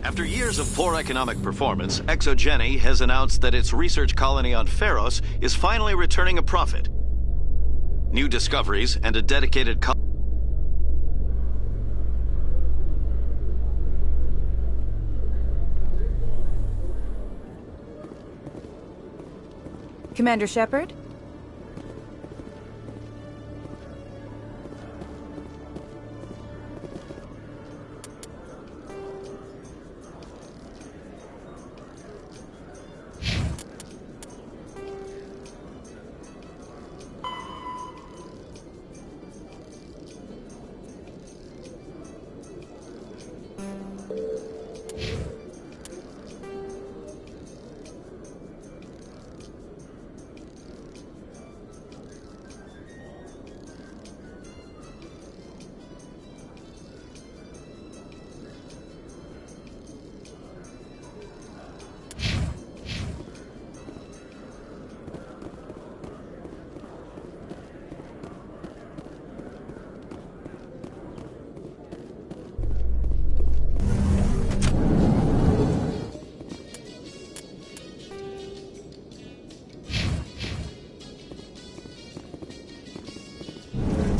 After years of poor economic performance, ExoGeni has announced that its research colony on Pharos is finally returning a profit. New discoveries and a dedicated Commander Shepard?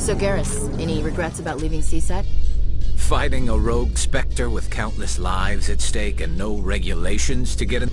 So Garrus, any regrets about leaving CSAT? Fighting a rogue Spectre with countless lives at stake and no regulations to get in...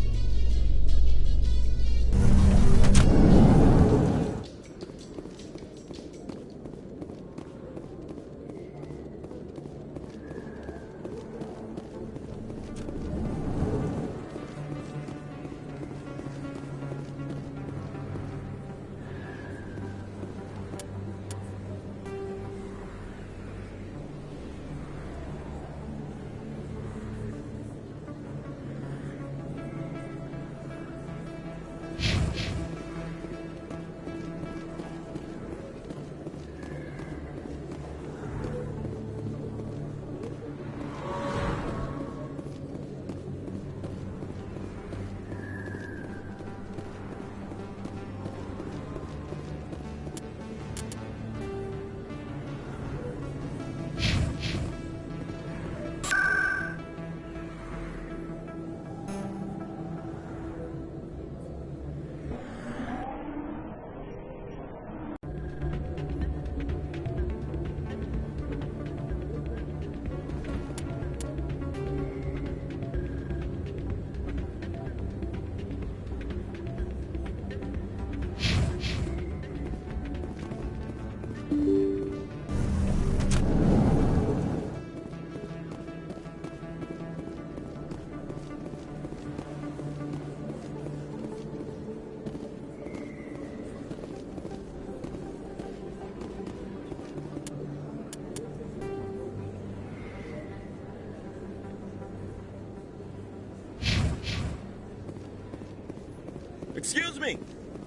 Excuse me,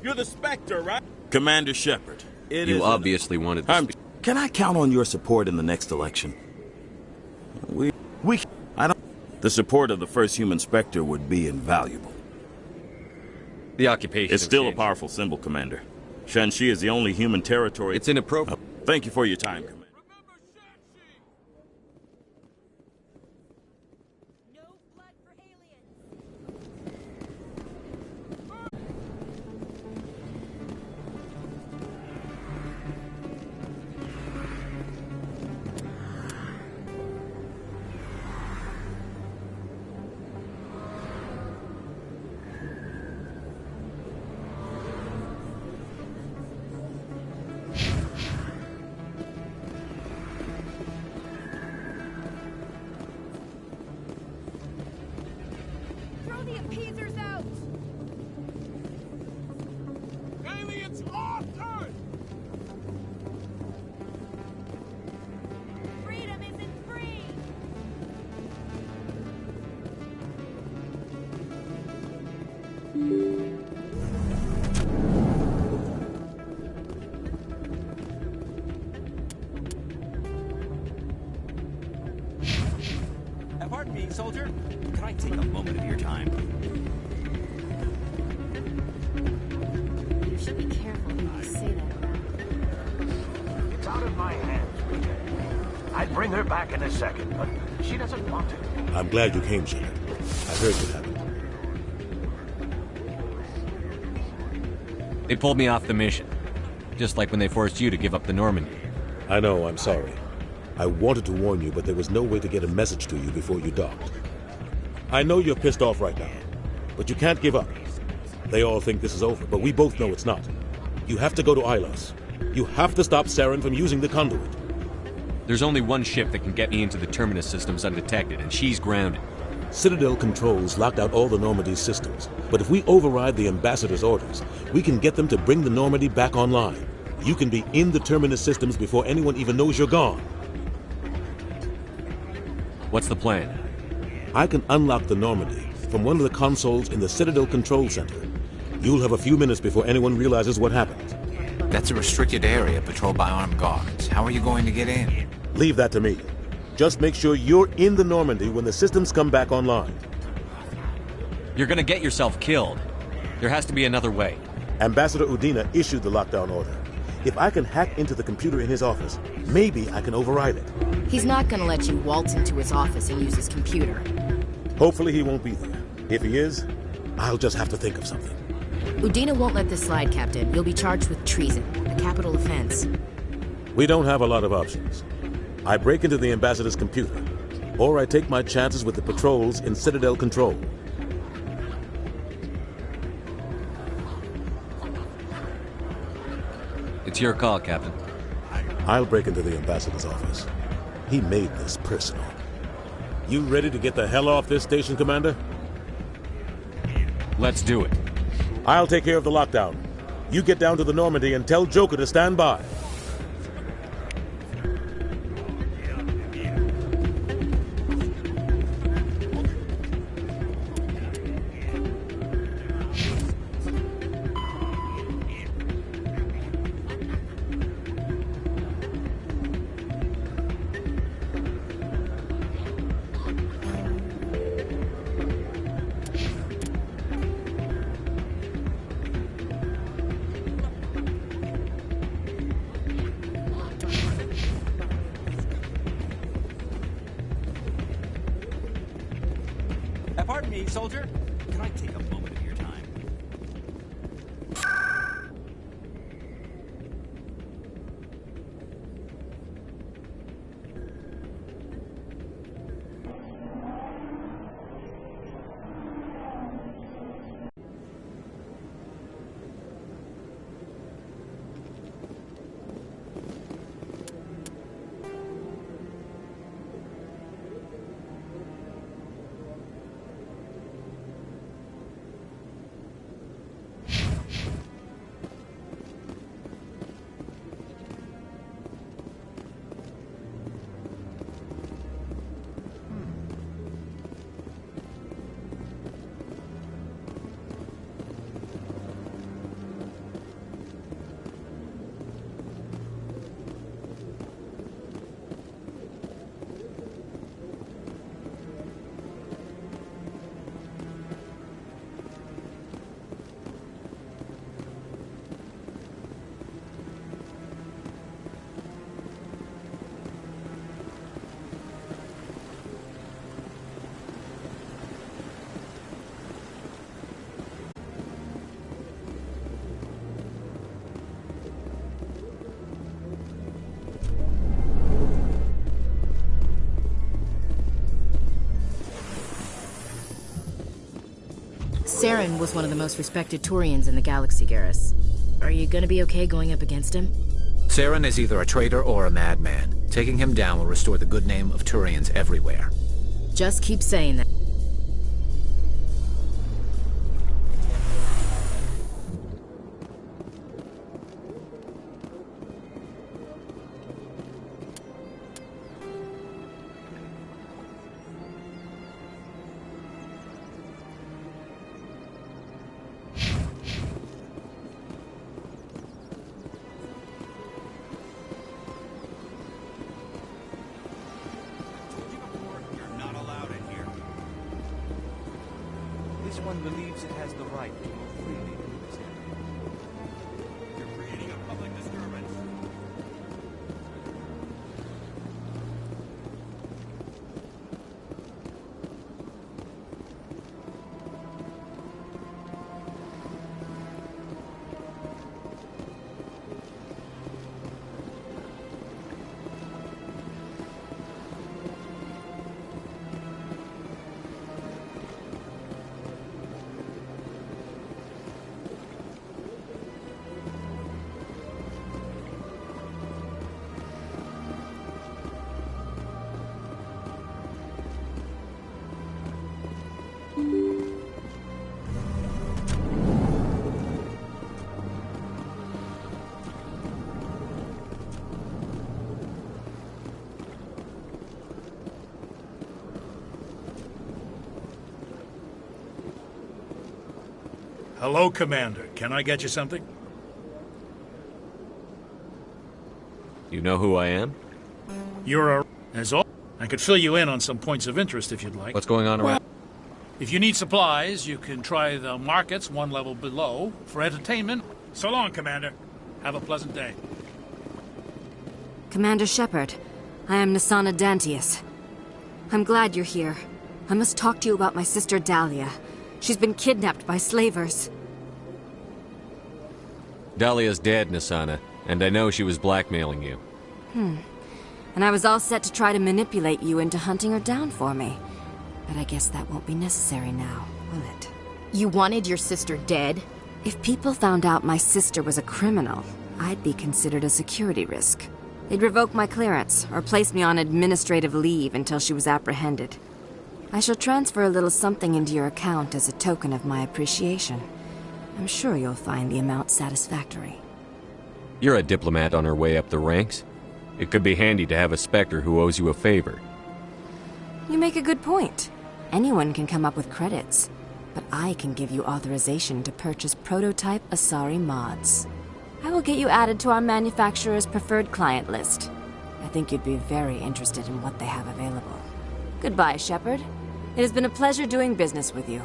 you're the Spectre, right? Commander Shepard. You obviously wanted to speak. Can I count on your support in the next election? I don't... The support of the first human Spectre would be invaluable. The occupation It's still a powerful symbol, Commander. Shanxi is the only human territory... It's inappropriate. Thank you for your time, Commander. Pardon me, soldier. Can I take a moment of your time? You should be careful when you say that around. It's out of my hands, Major. I'd bring her back in a second, but she doesn't want to. I'm glad you came, Shepard. I heard what happened. They pulled me off the mission. Just like when they forced you to give up the Normandy. I know, I'm sorry. I wanted to warn you, but there was no way to get a message to you before you docked. I know you're pissed off right now, but you can't give up. They all think this is over, but we both know it's not. You have to go to Ilos. You have to stop Saren from using the conduit. There's only one ship that can get me into the Terminus systems undetected, and she's grounded. Citadel controls locked out all the Normandy's systems, but if we override the Ambassador's orders, we can get them to bring the Normandy back online. You can be in the Terminus systems before anyone even knows you're gone. What's the plan? I can unlock the Normandy from one of the consoles in the Citadel Control Center. You'll have a few minutes before anyone realizes what happened. That's a restricted area patrolled by armed guards. How are you going to get in? Leave that to me. Just make sure you're in the Normandy when the systems come back online. You're gonna get yourself killed. There has to be another way. Ambassador Udina issued the lockdown order. If I can hack into the computer in his office, maybe I can override it. He's not gonna let you waltz into his office and use his computer. Hopefully he won't be there. If he is, I'll just have to think of something. Udina won't let this slide, Captain. You'll be charged with treason, a capital offense. We don't have a lot of options. I break into the Ambassador's computer, or I take my chances with the patrols in Citadel Control. It's your call, Captain. I'll break into the Ambassador's office. He made this personal. You ready to get the hell off this station, Commander? Let's do it. I'll take care of the lockdown. You get down to the Normandy and tell Joker to stand by. Pardon me, soldier. Can I take a moment of your time? Saren was one of the most respected Turians in the galaxy, Garrus. Are you gonna be okay going up against him? Saren is either a traitor or a madman. Taking him down will restore the good name of Turians everywhere. Just keep saying that. This one believes it has the right to move freely through this area. You're creating a public disturbance. Hello, Commander. Can I get you something? You know who I am? You're a... As all, I could fill you in on some points of interest if you'd like. What's going on around? If you need supplies, you can try the markets one level below. For entertainment, so long, Commander. Have a pleasant day. Commander Shepard, I am Nasana Dantius. I'm glad you're here. I must talk to you about my sister Dahlia. She's been kidnapped by slavers. Dahlia's dead, Nasana, and I know she was blackmailing you. And I was all set to try to manipulate you into hunting her down for me. But I guess that won't be necessary now, will it? You wanted your sister dead? If people found out my sister was a criminal, I'd be considered a security risk. They'd revoke my clearance, or place me on administrative leave until she was apprehended. I shall transfer a little something into your account as a token of my appreciation. I'm sure you'll find the amount satisfactory. You're a diplomat on her way up the ranks. It could be handy to have a Spectre who owes you a favor. You make a good point. Anyone can come up with credits, but I can give you authorization to purchase prototype Asari mods. I will get you added to our manufacturer's preferred client list. I think you'd be very interested in what they have available. Goodbye, Shepard. It has been a pleasure doing business with you.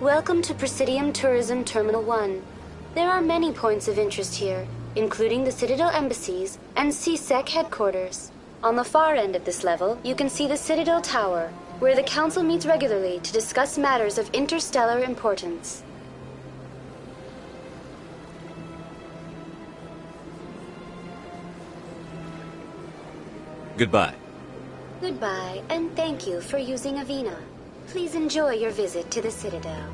Welcome to Presidium Tourism Terminal 1. There are many points of interest here, including the Citadel embassies and CSEC headquarters. On the far end of this level, you can see the Citadel Tower, where the Council meets regularly to discuss matters of interstellar importance. Goodbye. Goodbye, and thank you for using Avina. Please enjoy your visit to the Citadel.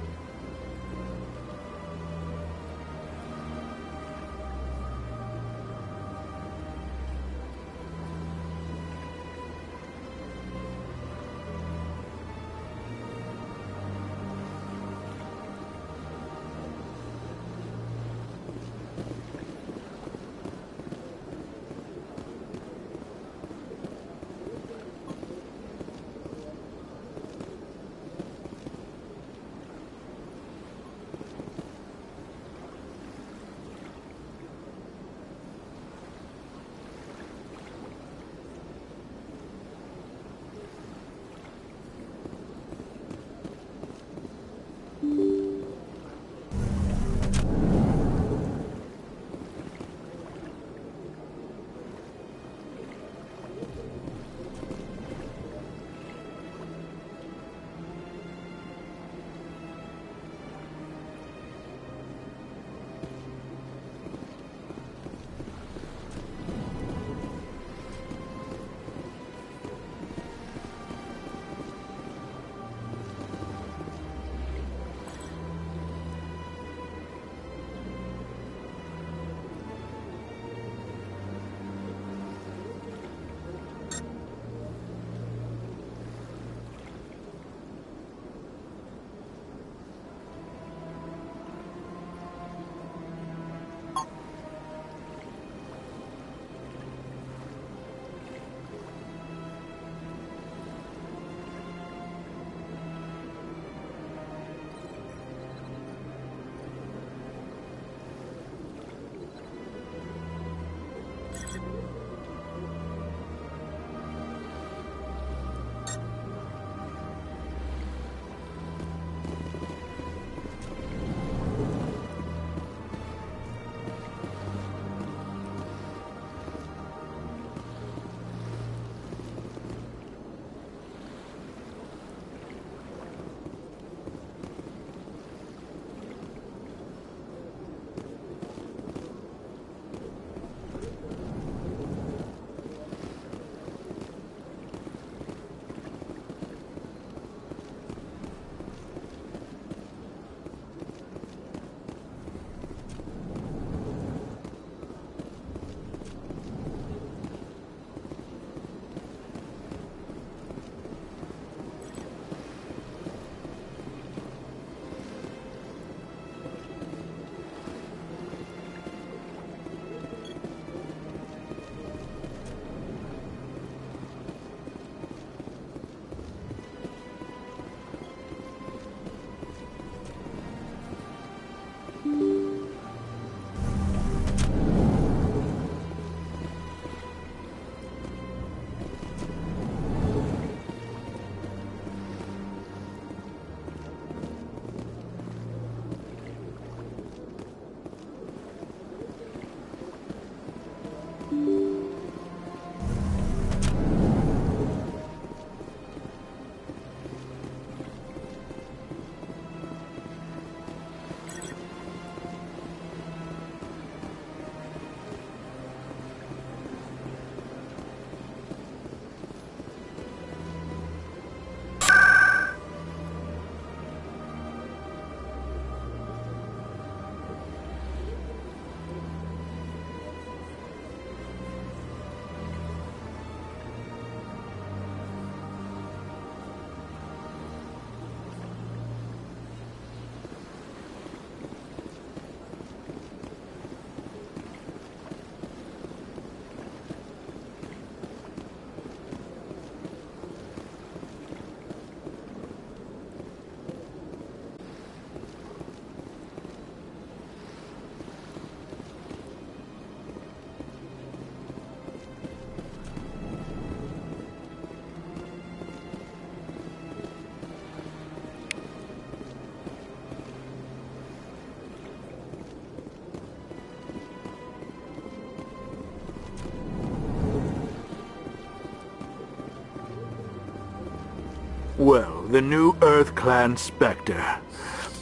Well, the new Earth Clan Spectre.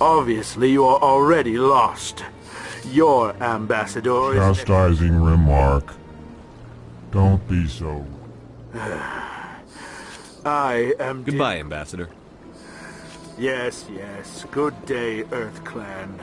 Obviously, you are already lost. Your ambassador is... Chastising remark. Don't be so... I am... Goodbye, Ambassador. Yes, yes. Good day, Earth Clan.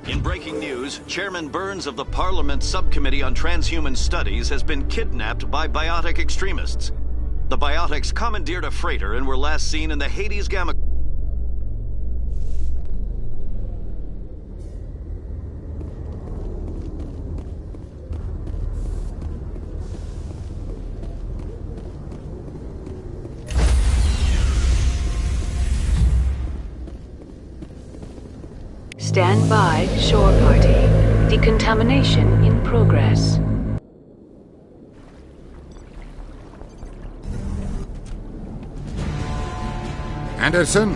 In breaking news, Chairman Burns of the Parliament Subcommittee on Transhuman Studies has been kidnapped by biotic extremists. The biotics commandeered a freighter and were last seen in the Hades Gamma... Stand by, shore party. Decontamination in progress. Anderson?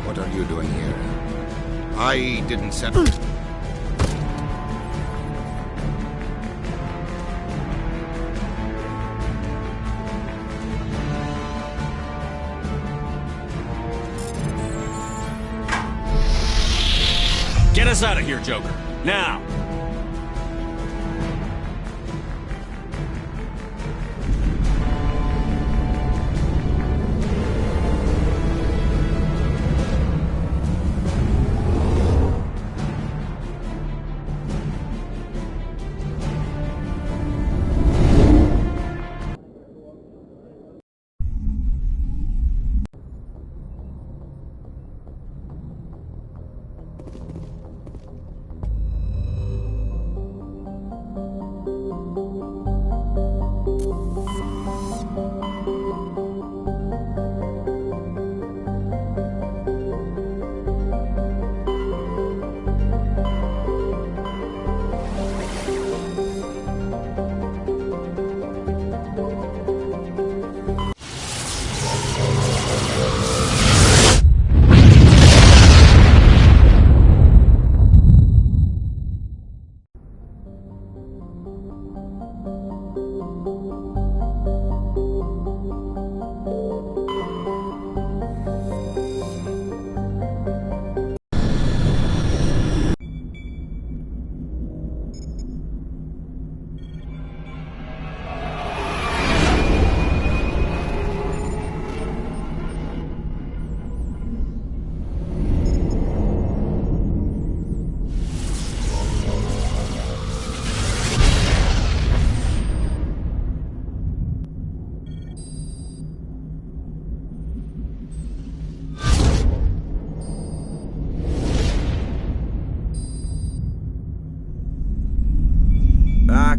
What are you doing here? I didn't send... Get us out of here, Joker. Now!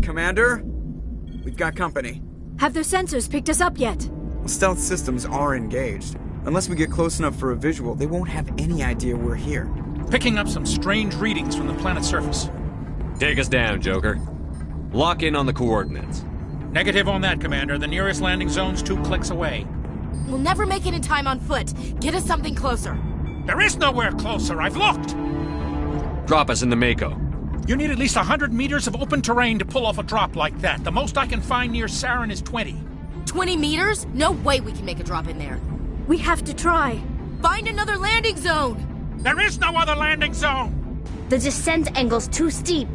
Commander? We've got company. Have their sensors picked us up yet? Well, stealth systems are engaged. Unless we get close enough for a visual, they won't have any idea we're here. Picking up some strange readings from the planet's surface. Take us down, Joker. Lock in on the coordinates. Negative on that, Commander. The nearest landing zone's 2 clicks away. We'll never make it in time on foot. Get us something closer. There is nowhere closer. I've looked. Drop us in the Mako. You need at least 100 meters of open terrain to pull off a drop like that. The most I can find near Saren is 20. 20 meters? No way we can make a drop in there. We have to try. Find another landing zone! There is no other landing zone! The descent angle's too steep.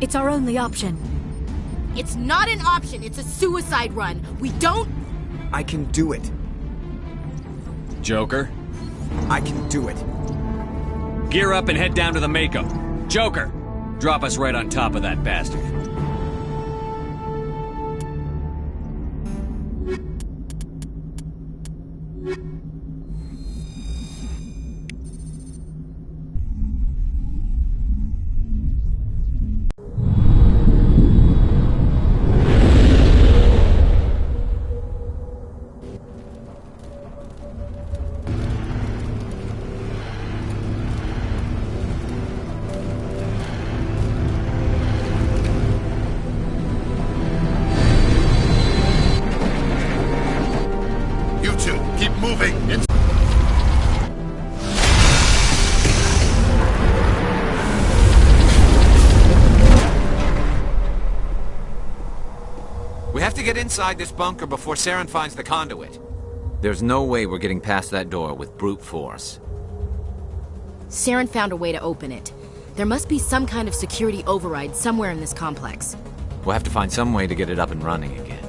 It's our only option. It's not an option, it's a suicide run. We don't... I can do it. Joker? I can do it. Gear up and head down to the Mako. Joker, drop us right on top of that bastard. We have to get inside this bunker before Saren finds the conduit. There's no way we're getting past that door with brute force. Saren found a way to open it. There must be some kind of security override somewhere in this complex. We'll have to find some way to get it up and running again.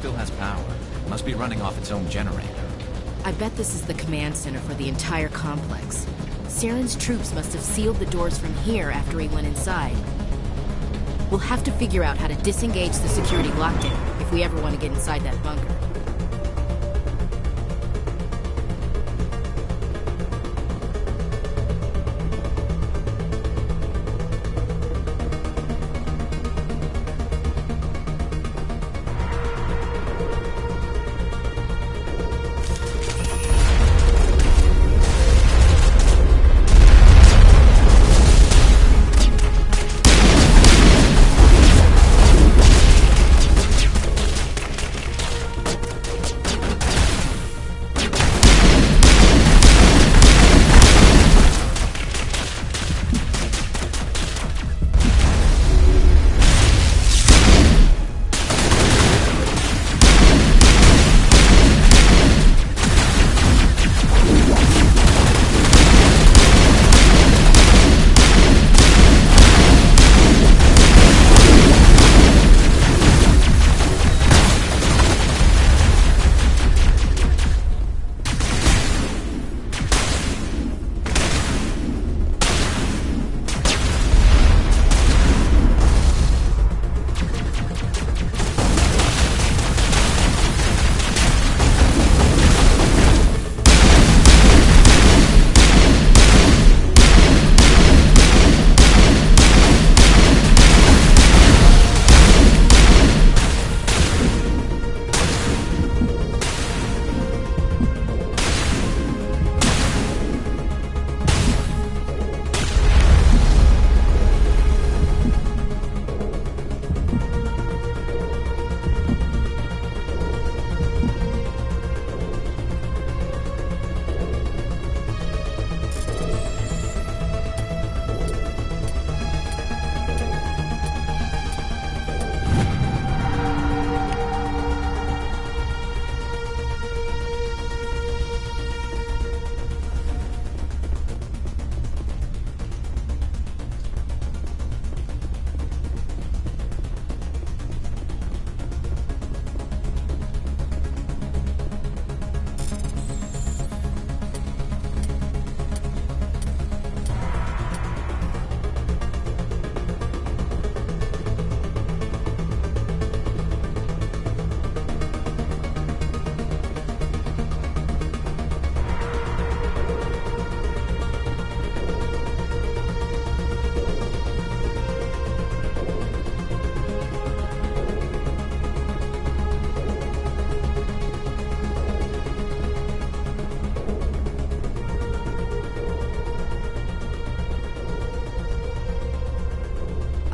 still has power. Must be running off its own generator. I bet this is the command center for the entire complex. Saren's troops must have sealed the doors from here after he went inside. We'll have to figure out how to disengage the security lockdown if we ever want to get inside that bunker.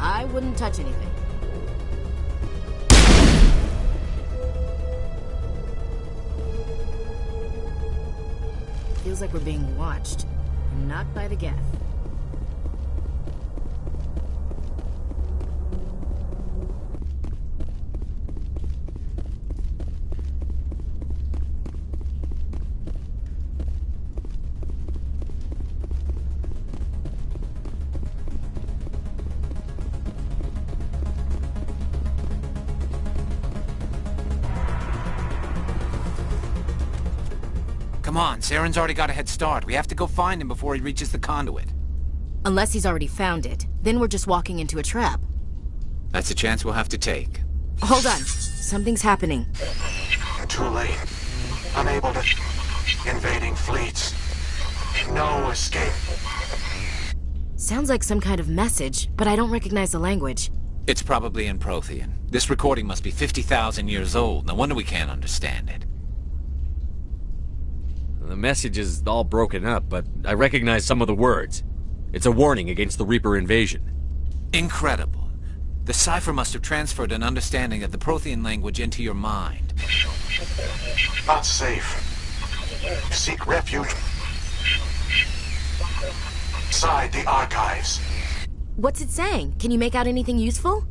I wouldn't touch anything. Feels like we're being watched, and not by the Geth. Come on, Saren's already got a head start. We have to go find him before he reaches the conduit. Unless he's already found it. Then we're just walking into a trap. That's a chance we'll have to take. Hold on. Something's happening. Too late. Unable to... Invading fleets. No escape. Sounds like some kind of message, but I don't recognize the language. It's probably in Prothean. This recording must be 50,000 years old. No wonder we can't understand it. The message is all broken up, but I recognize some of the words. It's a warning against the Reaper invasion. Incredible. The cipher must have transferred an understanding of the Prothean language into your mind. Not safe. Seek refuge inside the archives. What's it saying? Can you make out anything useful?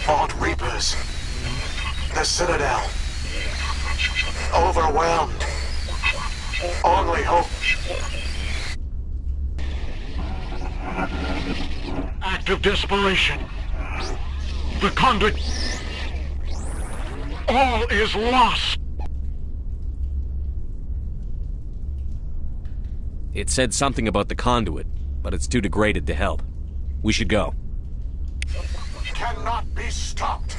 Fought Reapers. The Citadel. Overwhelmed. Only hope. Act of desperation. The conduit. all is lost. It said something about the conduit, but it's too degraded to help. We should go. Cannot be stopped.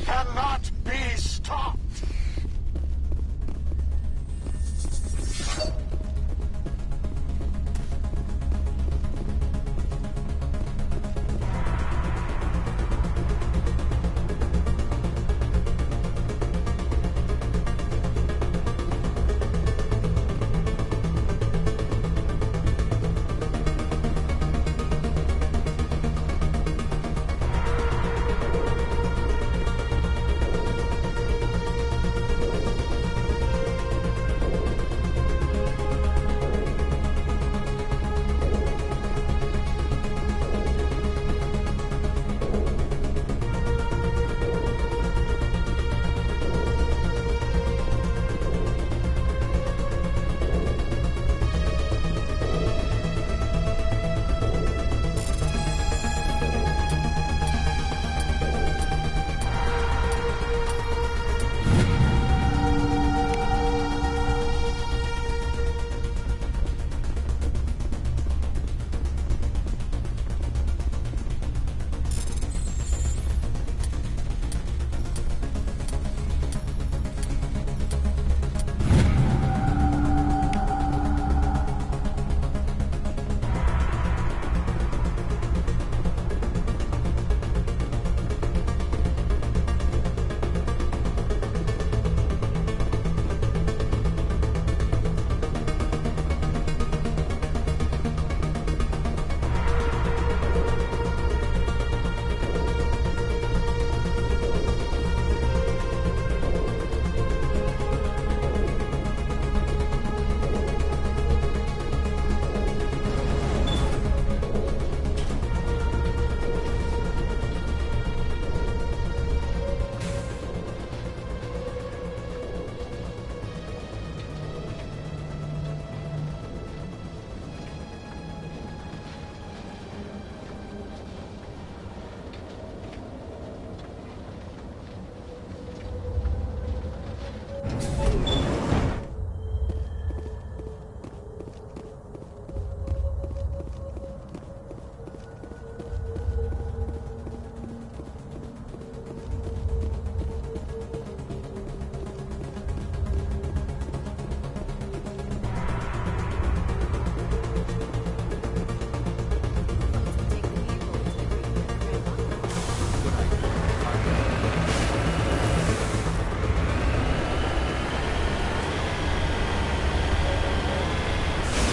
Cannot be stopped.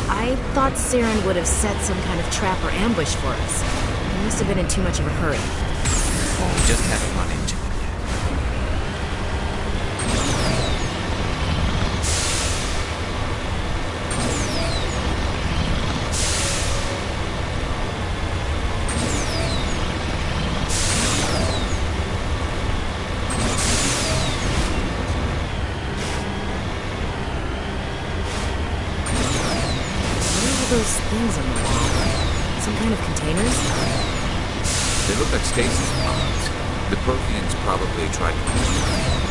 I thought Saren would have set some kind of trap or ambush for us. He must have been in too much of a hurry. Well, we just haven't run into it yet. Those things on the wall. Some kind of containers? They look like stasis pods. The Protheans probably tried to...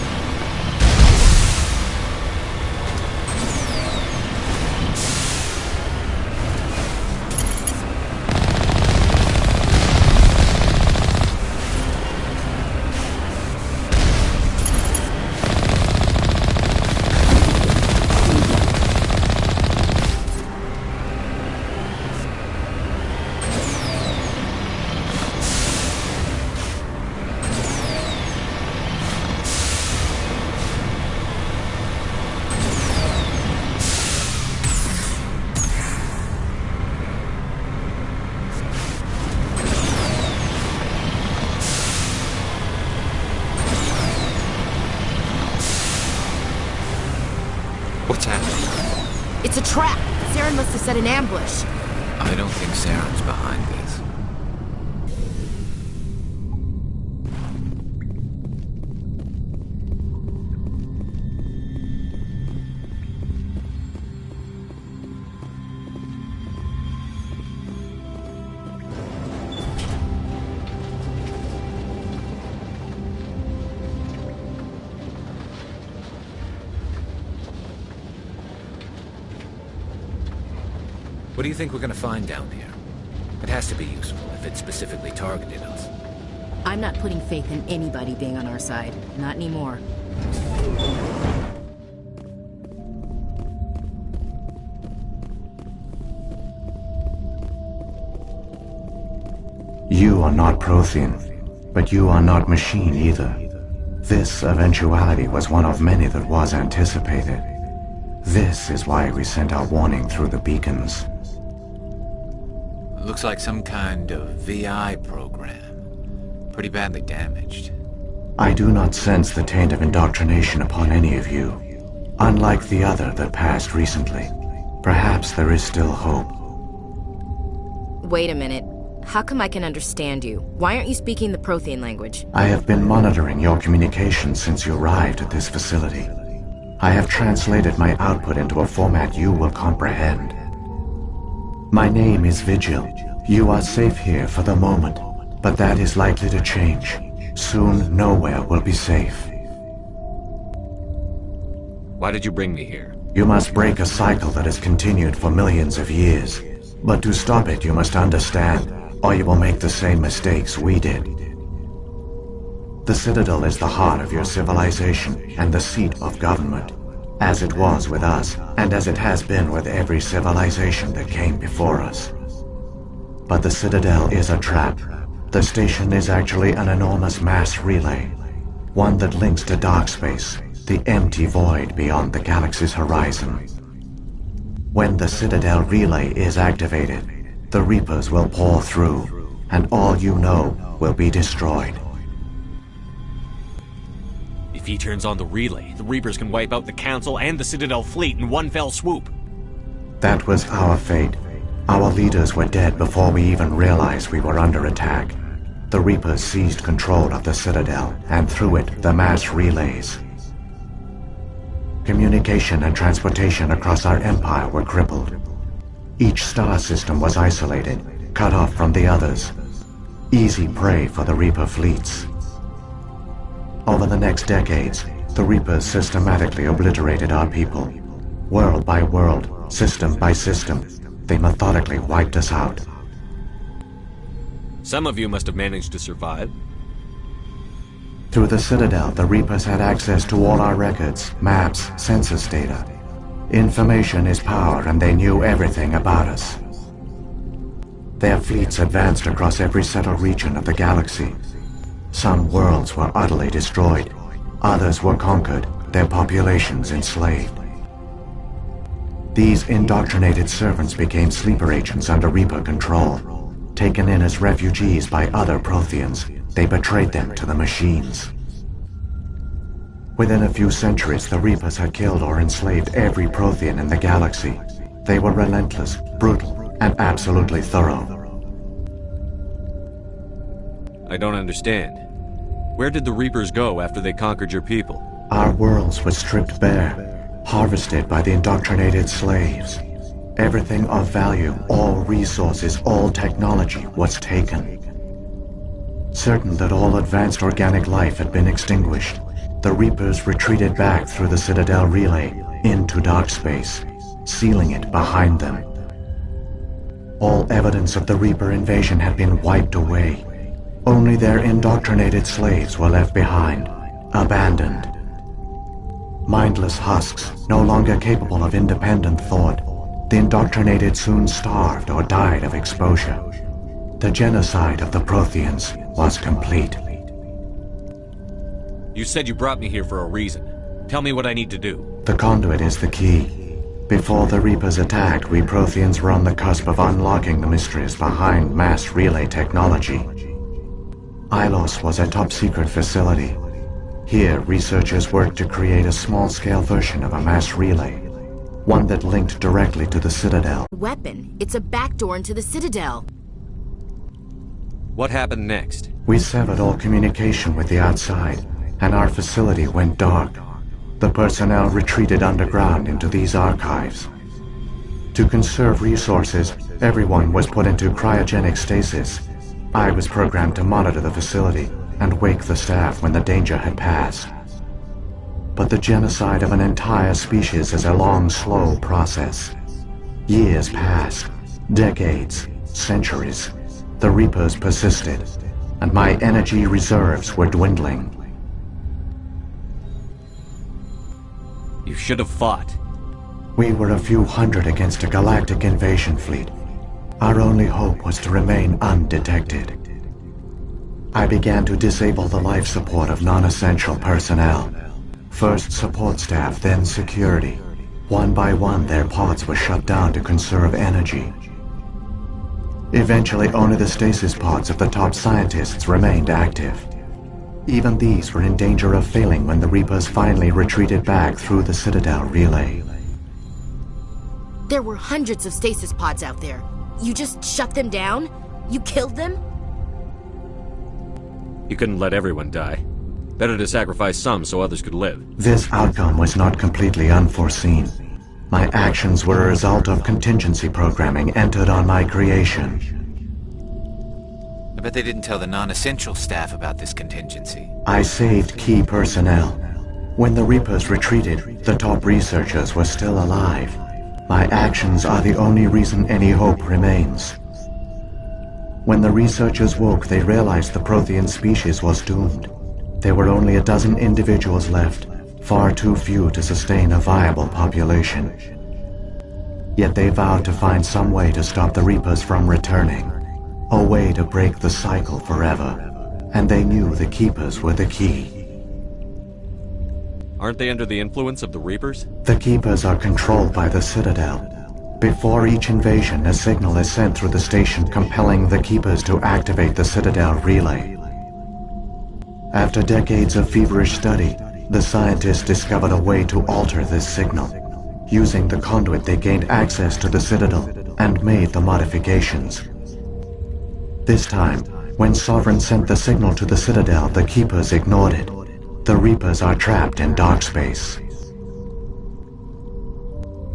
What's happening? It's a trap! Saren must have set an ambush. I don't think Saren's behind this. What do you think we're gonna find down there? It has to be useful if it specifically targeted us. I'm not putting faith in anybody being on our side. Not anymore. You are not Prothean, but you are not machine either. This eventuality was one of many that was anticipated. This is why we sent our warning through the beacons. Looks like some kind of VI program. Pretty badly damaged. I do not sense the taint of indoctrination upon any of you. Unlike the other that passed recently. Perhaps there is still hope. Wait a minute. How come I can understand you? Why aren't you speaking the Prothean language? I have been monitoring your communications since you arrived at this facility. I have translated my output into a format you will comprehend. My name is Vigil. You are safe here for the moment, but that is likely to change. Soon, nowhere will be safe. Why did you bring me here? You must break a cycle that has continued for millions of years. But to stop it, you must understand, or you will make the same mistakes we did. The Citadel is the heart of your civilization and the seat of government, as it was with us, and as it has been with every civilization that came before us. But the Citadel is a trap. The station is actually an enormous mass relay, one that links to dark space, the empty void beyond the galaxy's horizon. When the Citadel relay is activated, the Reapers will pour through, and all you know will be destroyed. If he turns on the relay, the Reapers can wipe out the Council and the Citadel fleet in one fell swoop. That was our fate. Our leaders were dead before we even realized we were under attack. The Reapers seized control of the Citadel, and through it, the mass relays. Communication and transportation across our empire were crippled. Each star system was isolated, cut off from the others. Easy prey for the Reaper fleets. Over the next decades, the Reapers systematically obliterated our people. World by world, system by system, they methodically wiped us out. Some of you must have managed to survive. Through the Citadel, the Reapers had access to all our records, maps, census data. Information is power, and they knew everything about us. Their fleets advanced across every settled region of the galaxy. Some worlds were utterly destroyed. Others were conquered, their populations enslaved. These indoctrinated servants became sleeper agents under Reaper control. Taken in as refugees by other Protheans, they betrayed them to the machines. Within a few centuries, the Reapers had killed or enslaved every Prothean in the galaxy. They were relentless, brutal, and absolutely thorough. I don't understand. Where did the Reapers go after they conquered your people? Our worlds were stripped bare, harvested by the indoctrinated slaves. Everything of value, all resources, all technology was taken. Certain that all advanced organic life had been extinguished, the Reapers retreated back through the Citadel relay into dark space, sealing it behind them. All evidence of the Reaper invasion had been wiped away. Only their indoctrinated slaves were left behind, abandoned. Mindless husks, no longer capable of independent thought, the indoctrinated soon starved or died of exposure. The genocide of the Protheans was complete. You said you brought me here for a reason. Tell me what I need to do. The conduit is the key. Before the Reapers attacked, we Protheans were on the cusp of unlocking the mysteries behind mass relay technology. Ilos was a top-secret facility. Here, researchers worked to create a small-scale version of a mass relay, one that linked directly to the Citadel. Weapon. It's a backdoor into the Citadel. What happened next? We severed all communication with the outside, and our facility went dark. The personnel retreated underground into these archives. To conserve resources, everyone was put into cryogenic stasis. I was programmed to monitor the facility and wake the staff when the danger had passed. But the genocide of an entire species is a long, slow process. Years passed, Decades, centuries, the Reapers persisted, and my energy reserves were dwindling. You should have fought. We were a few hundred against a galactic invasion fleet. Our only hope was to remain undetected. I began to disable the life support of non-essential personnel. First support staff, then security. One by one, their pods were shut down to conserve energy. Eventually, only the stasis pods of the top scientists remained active. Even these were in danger of failing when the Reapers finally retreated back through the Citadel relay. There were hundreds of stasis pods out there. You just shut them down? You killed them? You couldn't let everyone die. Better to sacrifice some so others could live. This outcome was not completely unforeseen. My actions were a result of contingency programming entered on my creation. I bet they didn't tell the non-essential staff about this contingency. I saved key personnel. When the Reapers retreated, the top researchers were still alive. My actions are the only reason any hope remains. When the researchers woke, they realized the Prothean species was doomed. There were only a dozen individuals left, far too few to sustain a viable population. Yet they vowed to find some way to stop the Reapers from returning, a way to break the cycle forever, and they knew the Keepers were the key. Aren't they under the influence of the Reapers? The Keepers are controlled by the Citadel. Before each invasion, a signal is sent through the station compelling the Keepers to activate the Citadel relay. After decades of feverish study, the scientists discovered a way to alter this signal. Using the conduit, they gained access to the Citadel and made the modifications. This time, when Sovereign sent the signal to the Citadel, the Keepers ignored it. The Reapers are trapped in dark space.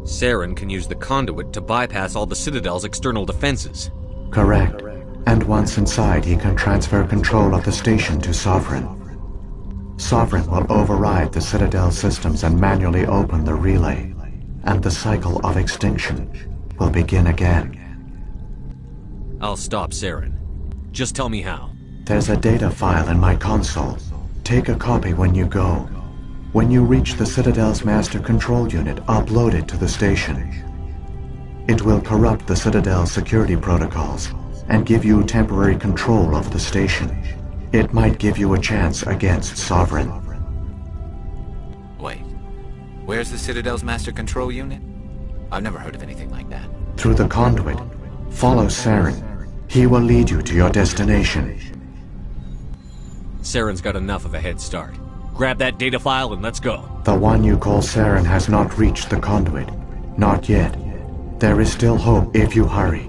Saren can use the conduit to bypass all the Citadel's external defenses. Correct. And once inside, he can transfer control of the station to Sovereign. Sovereign will override the Citadel systems and manually open the relay, and the cycle of extinction will begin again. I'll stop Saren. Just tell me how. There's a data file in my console. Take a copy when you go. When you reach the Citadel's master control unit, upload it to the station. It will corrupt the Citadel's security protocols and give you temporary control of the station. It might give you a chance against Sovereign. Wait, where's the Citadel's master control unit? I've never heard of anything like that. Through the conduit, follow Saren. He will lead you to your destination. Saren's got enough of a head start. Grab that data file and let's go. The one you call Saren has not reached the conduit. Not yet. There is still hope if you hurry.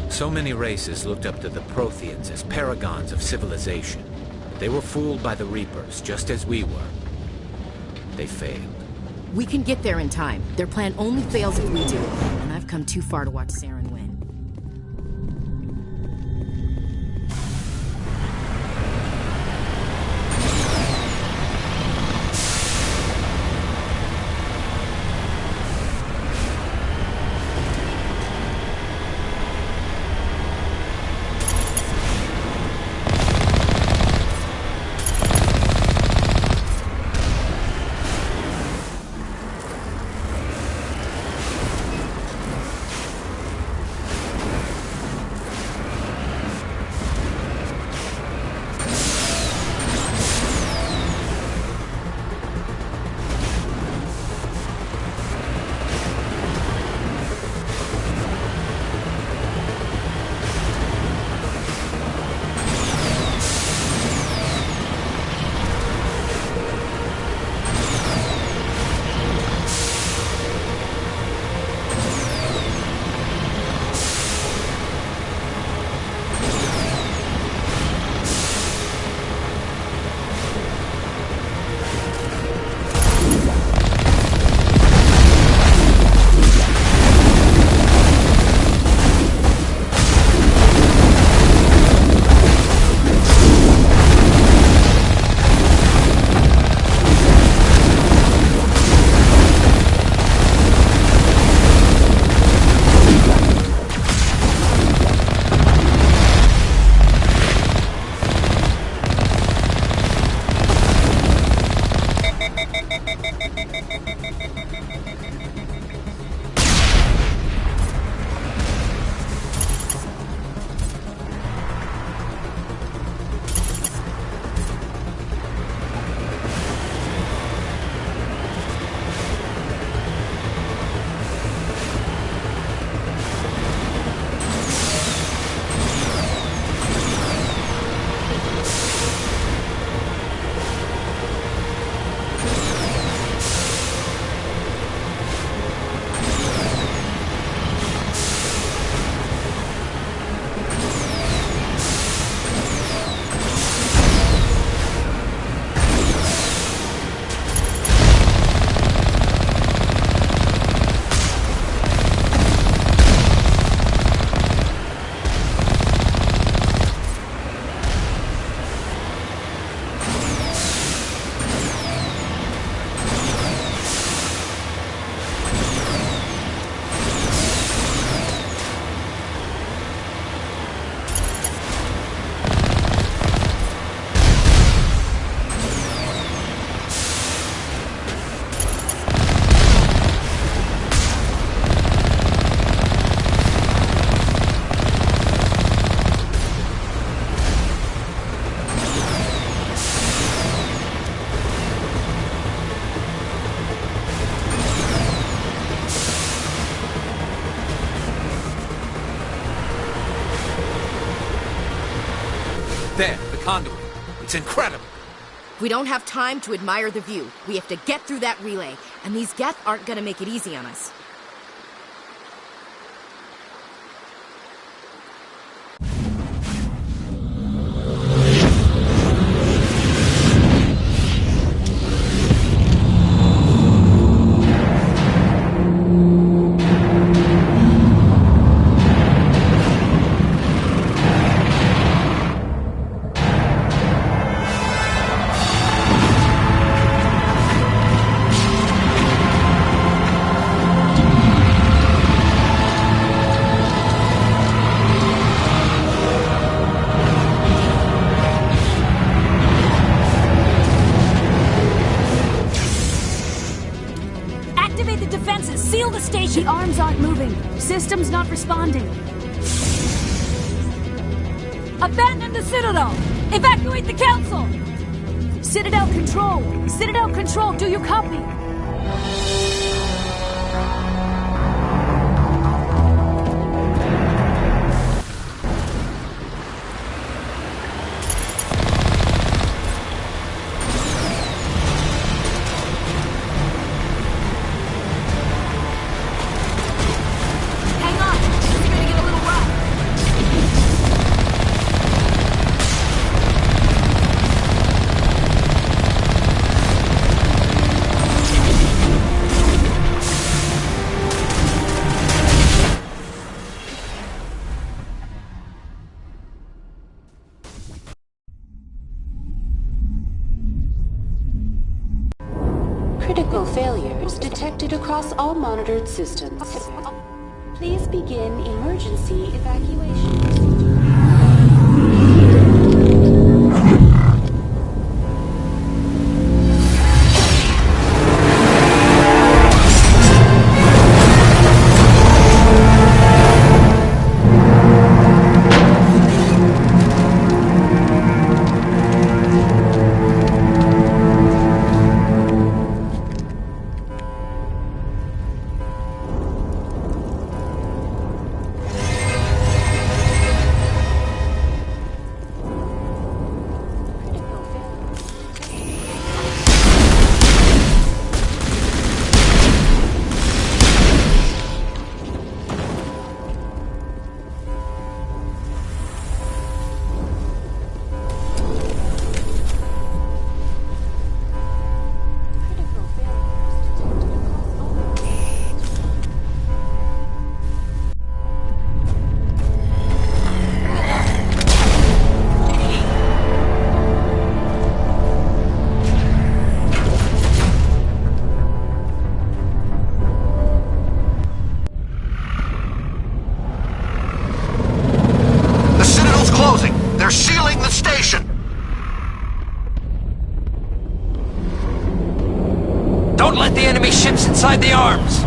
So many races looked up to the Protheans as paragons of civilization. They were fooled by the Reapers, just as we were. They failed. We can get there in time. Their plan only fails if we do. And I've come too far to watch Saren win. There, the conduit. It's incredible. We don't have time to admire the view. We have to get through that relay, and these Geth aren't gonna make it easy on us. The arms aren't moving. System's not responding. Abandon the Citadel! Evacuate the Council! Citadel Control! Citadel Control, do you copy? Critical failures detected across all monitored systems. Please begin emergency evacuation procedure. They're sealing the station! Don't let the enemy ships inside the arms!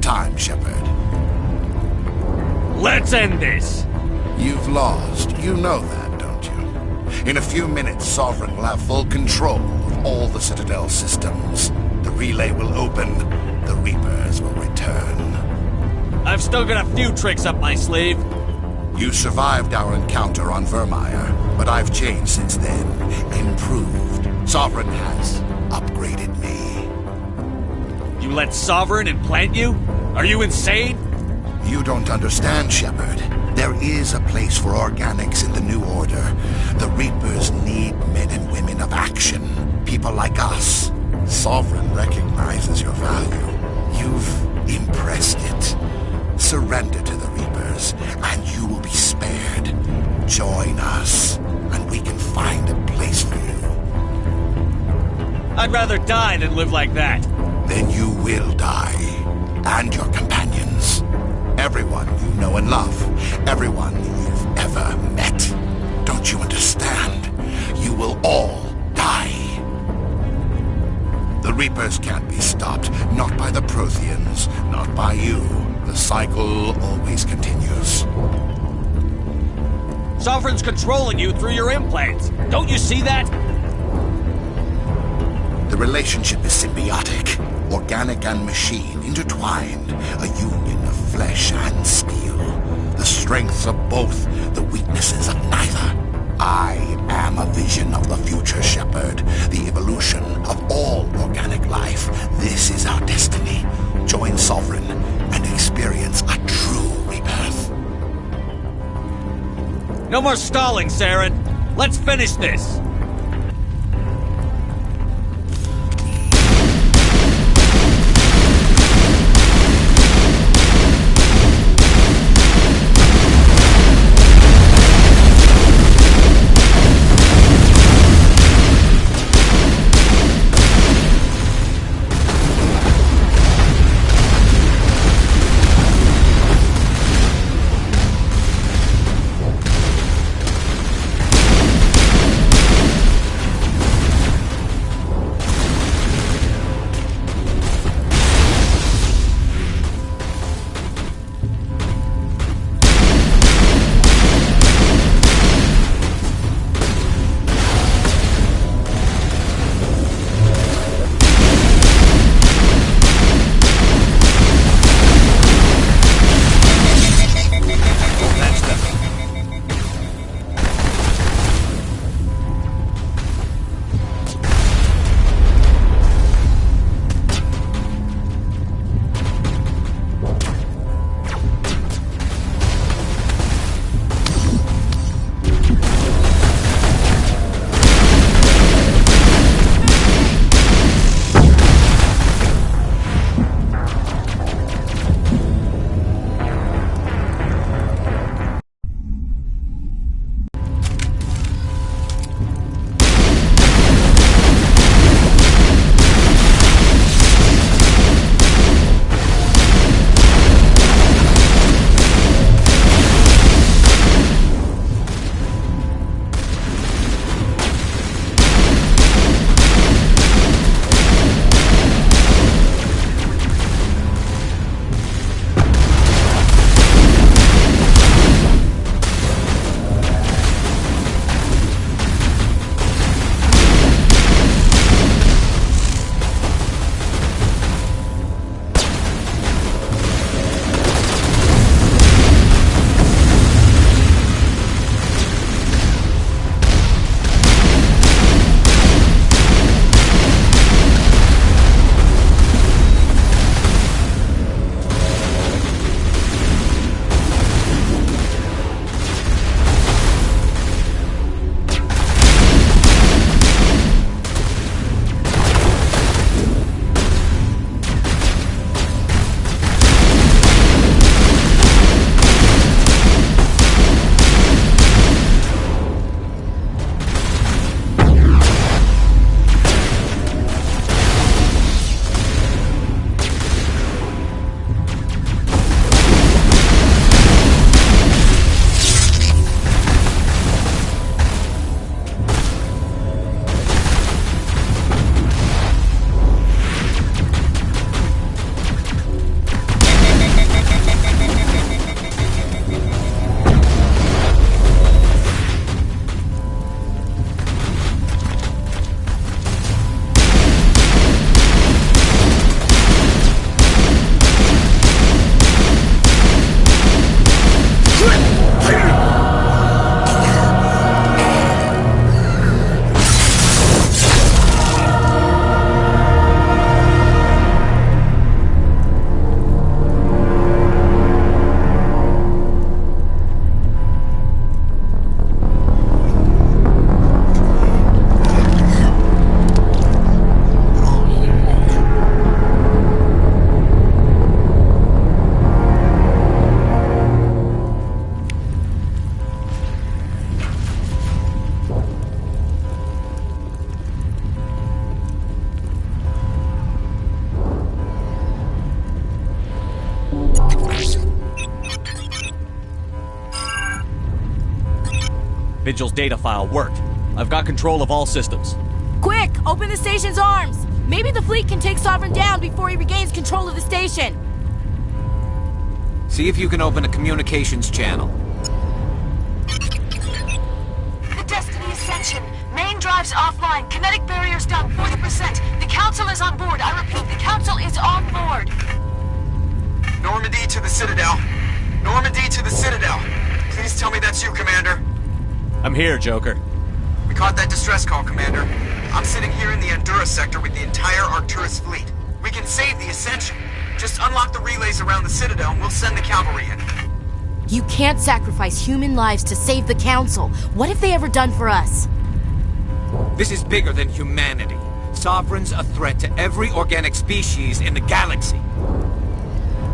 time, Shepard. Let's end this! You've lost. You know that, don't you? In a few minutes, Sovereign will have full control of all the Citadel systems. The relay will open. The Reapers will return. I've still got a few tricks up my sleeve. You survived our encounter on Vermeer, but I've changed since then. Improved. Sovereign has upgraded me. You let Sovereign implant you? Are you insane? You don't understand, Shepard. There is a place for organics in the New Order. The Reapers need men and women of action. People like us. Sovereign recognizes your value. You've impressed it. Surrender to the Reapers, and you will be spared. Join us, and we can find a place for you. I'd rather die than live like that. Then you will die. And your companions. Everyone you know and love. Everyone you've ever met. Don't you understand? You will all die. The Reapers can't be stopped. Not by the Protheans. Not by you. The cycle always continues. Sovereign's controlling you through your implants. Don't you see that? The relationship is symbiotic. Organic and machine intertwined. A union of flesh and steel. The strengths of both, the weaknesses of neither. I am a vision of the future, Shepard. The evolution of all organic life. This is our destiny. Join Sovereign and experience a true rebirth. No more stalling, Saren. Let's finish this. Vigil's data file worked. I've got control of all systems. Quick! Open the station's arms! Maybe the fleet can take Sovereign down before he regains control of the station. See if you can open a communications channel. The Destiny Ascension. Main drives offline. Kinetic barriers down 40%. The Council is on board. I repeat, the Council is on board. Normandy to the Citadel. Normandy to the Citadel. Please tell me that's you, Commander. I'm here, Joker. We caught that distress call, Commander. I'm sitting here in the Endura sector with the entire Arcturus fleet. We can save the Ascension. Just unlock the relays around the Citadel and we'll send the cavalry in. You can't sacrifice human lives to save the Council. What have they ever done for us? This is bigger than humanity. Sovereign's a threat to every organic species in the galaxy.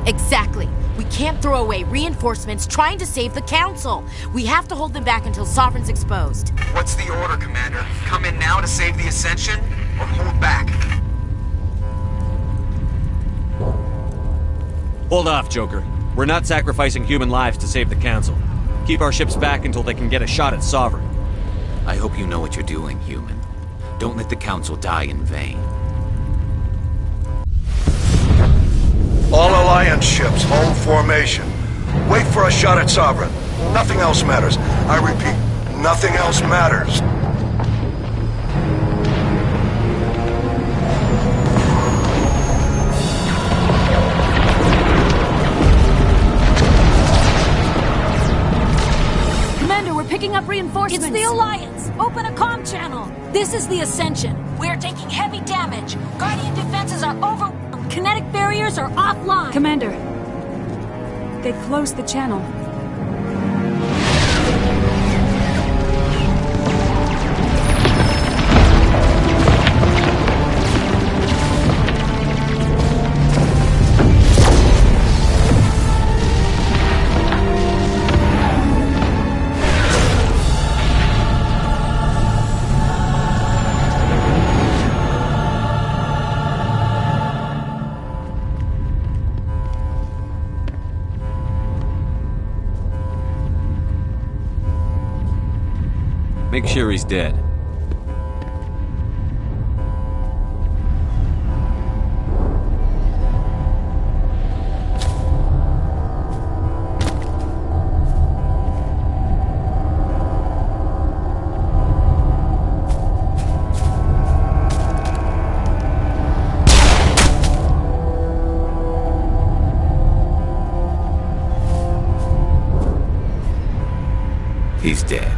Exactly. We can't throw away reinforcements trying to save the Council. We have to hold them back until Sovereign's exposed. What's the order, Commander? Come in now to save the Ascension, or hold back? Hold off, Joker. We're not sacrificing human lives to save the Council. Keep our ships back until they can get a shot at Sovereign. I hope you know what you're doing, human. Don't let the Council die in vain. All Alliance ships, hold formation. Wait for a shot at Sovereign. Nothing else matters. I repeat, nothing else matters. Commander, we're picking up reinforcements. It's the Alliance. Open a comm channel. This is the Ascension. We're taking heavy damage. Guardian defenses are overwhelmed. Kinetic barriers are offline. Commander, they've closed the channel. Make sure he's dead. He's dead.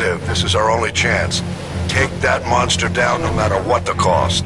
live. This is our only chance. Take that monster down no matter what the cost.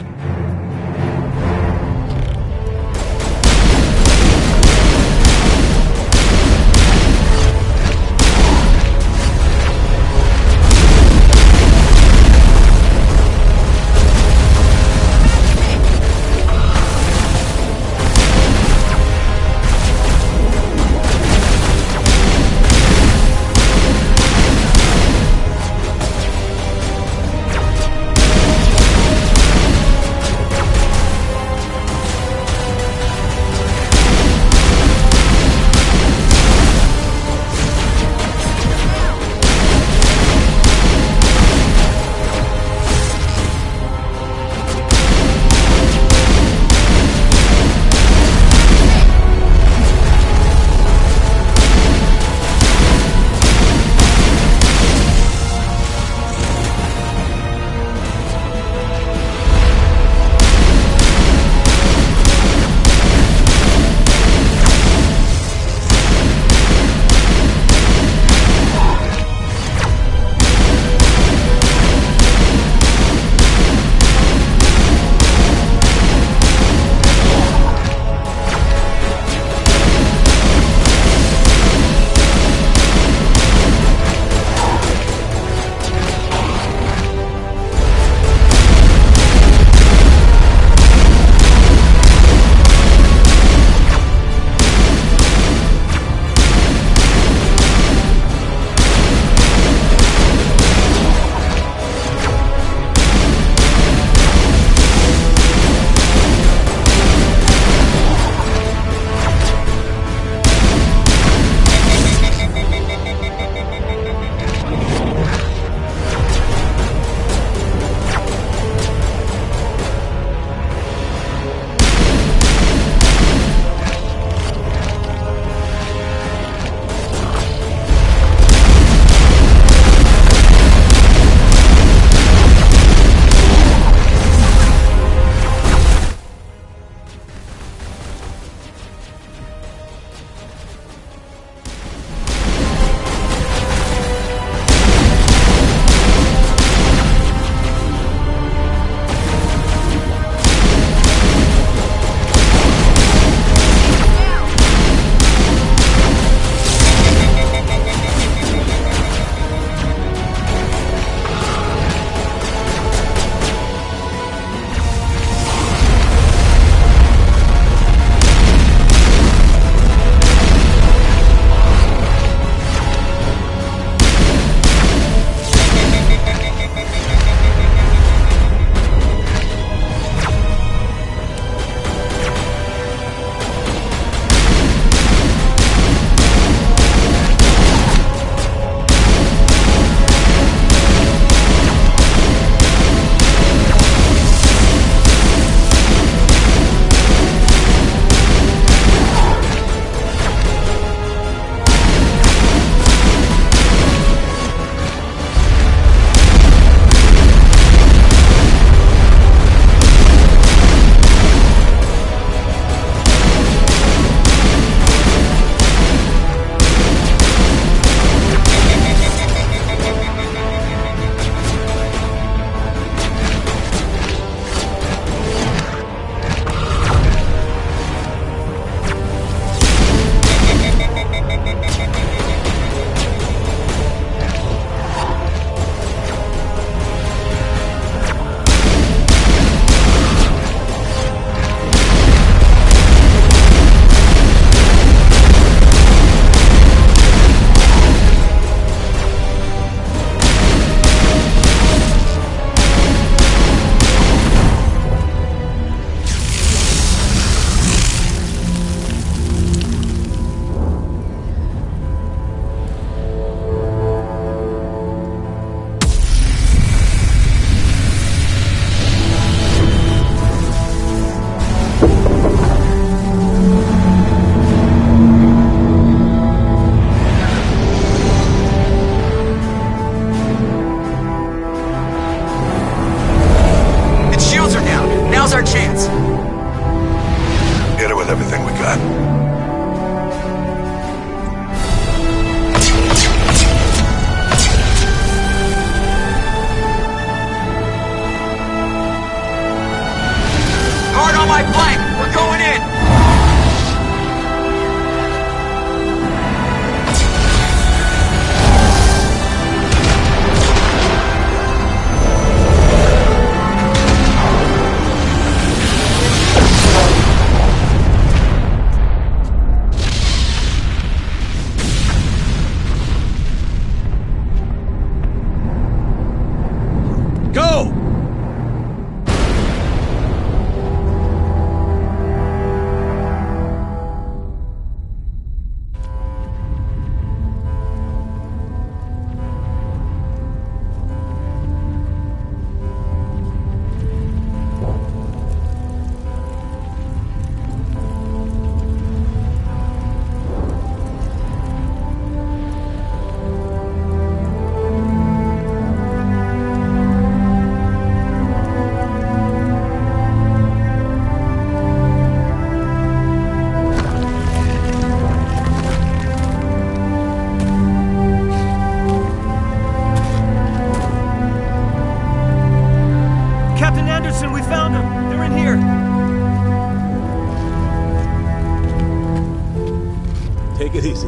Take it easy.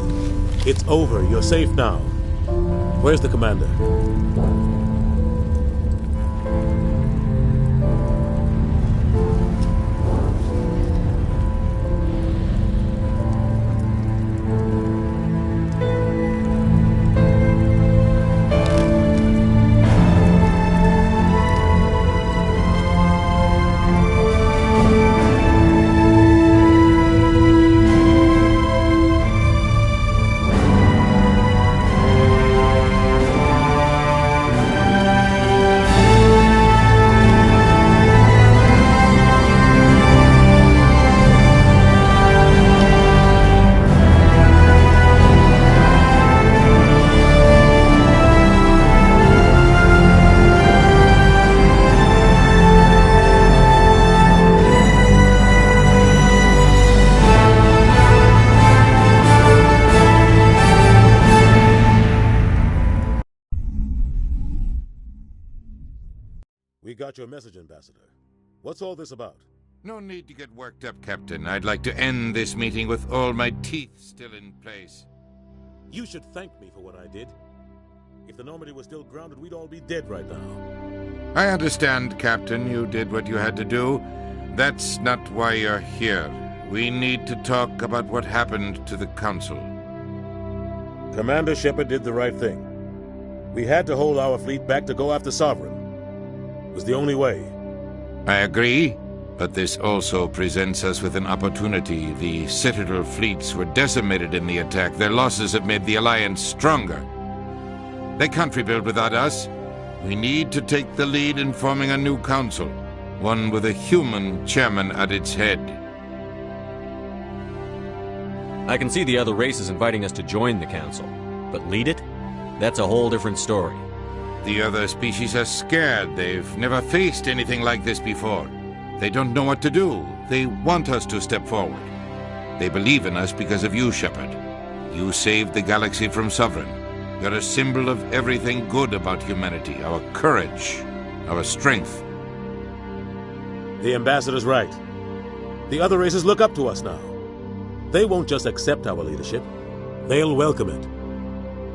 It's over. You're safe now. Where's the commander? We got your message, Ambassador. What's all this about? No need to get worked up, Captain. I'd like to end this meeting with all my teeth still in place. You should thank me for what I did. If the Normandy was still grounded, we'd all be dead right now. I understand, Captain. You did what you had to do. That's not why you're here. We need to talk about what happened to the Council. Commander Shepard did the right thing. We had to hold our fleet back to go after Sovereign. It was the only way. I agree, but this also presents us with an opportunity. The Citadel fleets were decimated in the attack. Their losses have made the Alliance stronger. They can't rebuild without us. We need to take the lead in forming a new council, one with a human chairman at its head. I can see the other races inviting us to join the council, but lead it? That's a whole different story. The other species are scared. They've never faced anything like this before. They don't know what to do. They want us to step forward. They believe in us because of you, Shepard. You saved the galaxy from Sovereign. You're a symbol of everything good about humanity, our courage, our strength. The Ambassador's right. The other races look up to us now. They won't just accept our leadership. They'll welcome it.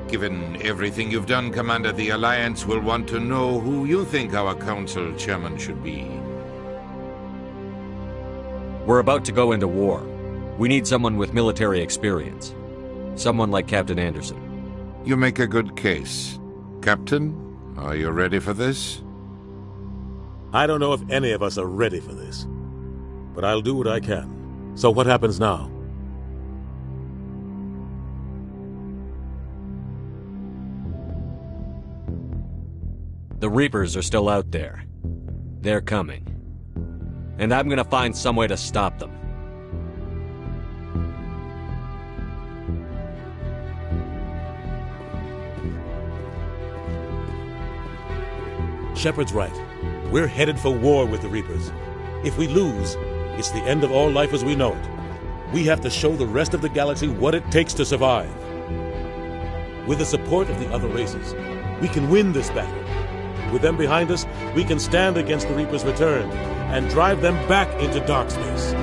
Given everything you've done, Commander, the Alliance will want to know who you think our Council Chairman should be. We're about to go into war. We need someone with military experience. Someone like Captain Anderson. You make a good case. Captain, are you ready for this? I don't know if any of us are ready for this. But I'll do what I can. So what happens now? The Reapers are still out there. They're coming. And I'm gonna find some way to stop them. Shepard's right. We're headed for war with the Reapers. If we lose, it's the end of all life as we know it. We have to show the rest of the galaxy what it takes to survive. With the support of the other races, we can win this battle. With them behind us, we can stand against the Reapers' return and drive them back into dark space.